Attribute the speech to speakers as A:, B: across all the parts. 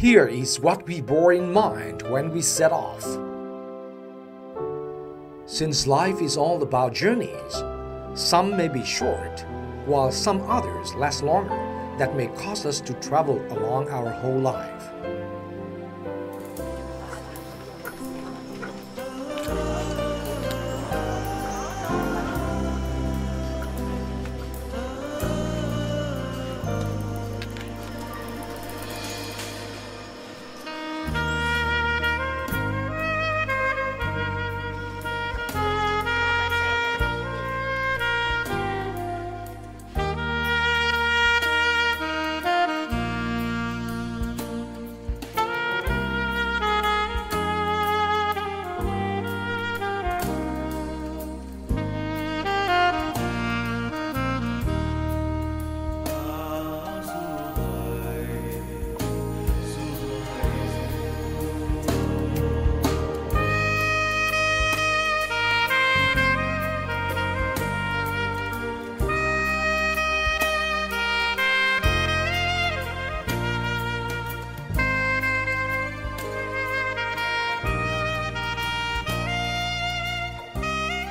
A: Here is what we bore in mind when we set off. Since life is all about journeys, some may be short, while some others last longer, that may cause us to travel along our whole life.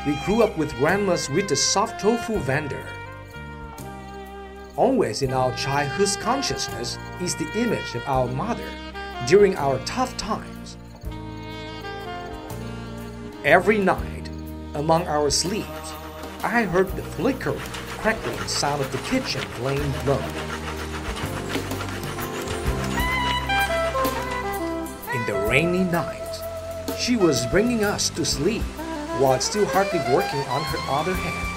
A: We grew up with grandmas with the soft tofu vendor. Always in our childhood's consciousness is the image of our mother during our tough times. Every night, among our sleeps, I heard the flickering, crackling sound of the kitchen flame blow. In the rainy nights, she was bringing us to sleep while still hardly working on her other hand.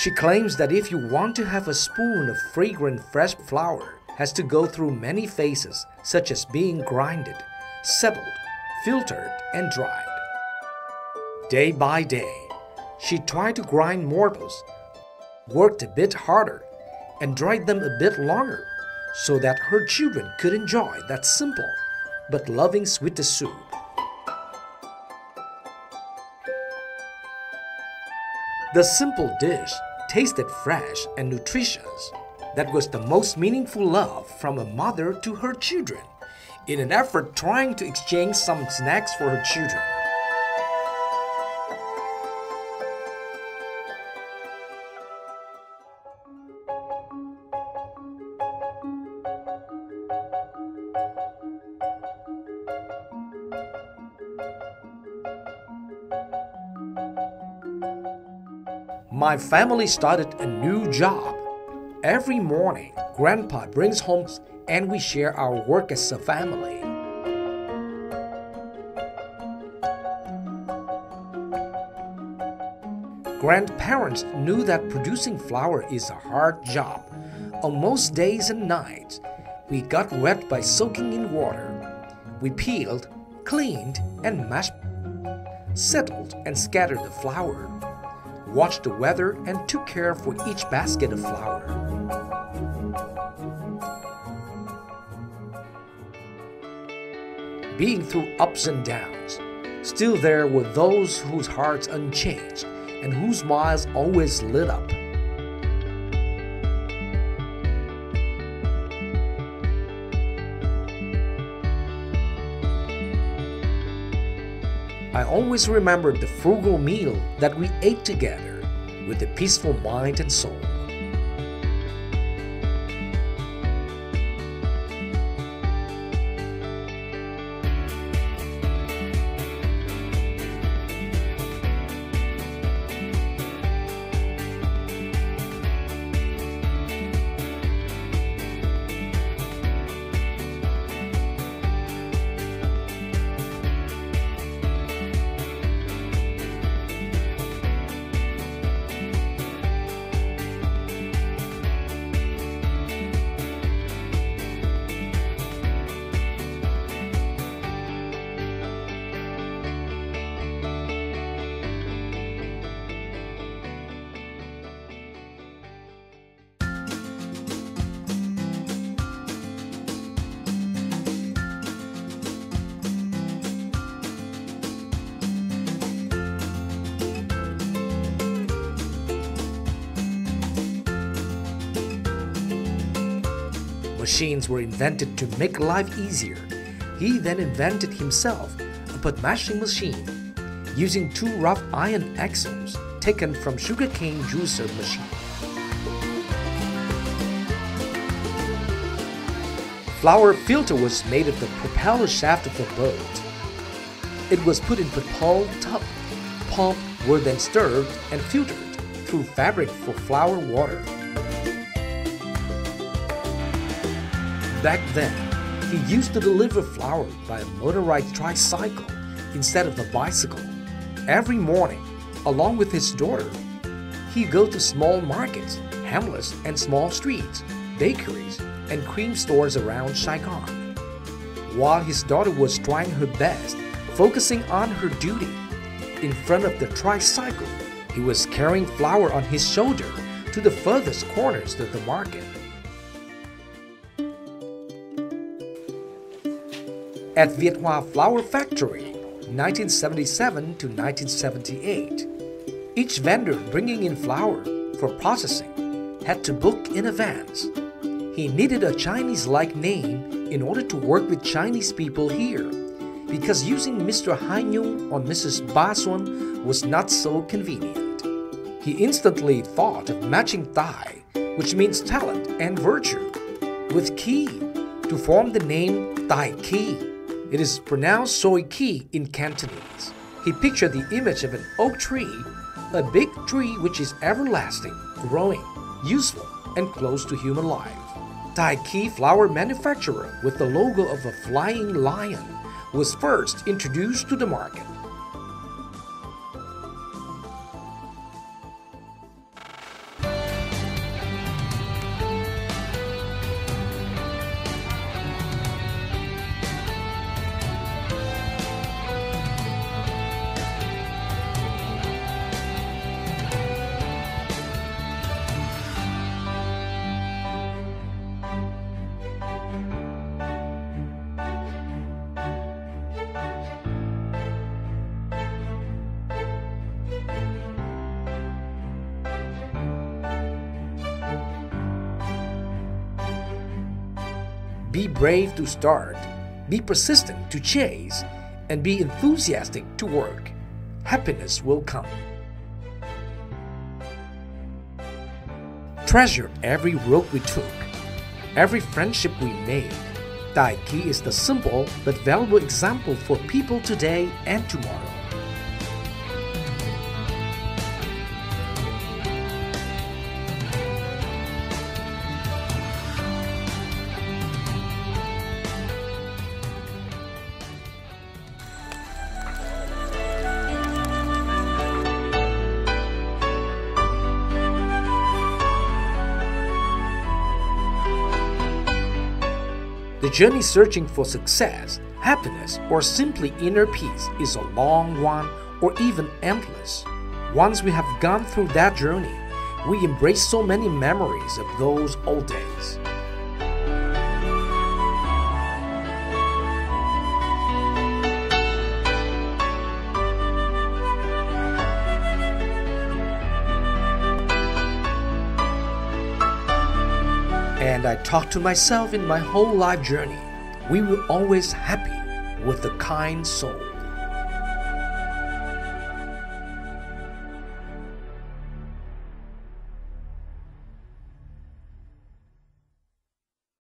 A: She claims that if you want to have a spoon of fragrant fresh flour, has to go through many phases, such as being grinded, settled, filtered, and dried. Day by day, she tried to grind morsels, worked a bit harder, and dried them a bit longer, so that her children could enjoy that simple but loving sweet soup. The simple dish tasted fresh and nutritious. That was the most meaningful love from a mother to her children, in an effort trying to exchange some snacks for her children. My family started a new job. Every morning, Grandpa brings home and we share our work as a family. Grandparents knew that producing flour is a hard job. On most days and nights, we got wet by soaking in water. We peeled, cleaned, and mashed, settled and scattered the flour, watched the weather, and took care for each basket of flour. Being through ups and downs, still there were those whose hearts unchanged and whose smiles always lit up. I always remembered the frugal meal that we ate together with a peaceful mind and soul. Machines were invented to make life easier. He then invented himself a pot-mashing machine using two rough iron axles taken from sugarcane juicer machine. Flour filter was made of the propeller shaft of a boat. It was put in propelled tub. Pulp were then stirred and filtered through fabric for flour water. Back then, he used to deliver flour by a motorized tricycle instead of a bicycle. Every morning, along with his daughter, he'd go to small markets, hamlets, and small streets, bakeries, and cream stores around Saigon. While his daughter was trying her best, focusing on her duty, in front of the tricycle, he was carrying flour on his shoulder to the furthest corners of the market. At Việt Hòa Flour Factory, 1977 to 1978, each vendor bringing in flour for processing had to book in advance. He needed a Chinese-like name in order to work with Chinese people here, because using Mr. Hainyung or Mrs. Basuan was not so convenient. He instantly thought of matching Thai, which means talent and virtue, with Ki to form the name Tai Ki. It is pronounced Soi Ki in Cantonese. He pictured the image of an oak tree, a big tree which is everlasting, growing, useful, and close to human life. Tai Ki flour manufacturer with the logo of a flying lion was first introduced to the market. Be brave to start, be persistent to chase, and be enthusiastic to work. Happiness will come. Treasure every road we took, every friendship we made. Tai Ki is the simple but valuable example for people today and tomorrow. The journey searching for success, happiness, or simply inner peace is a long one or even endless. Once we have gone through that journey, we embrace so many memories of those old days. And I talk to myself in my whole life journey. We were always happy with a kind soul.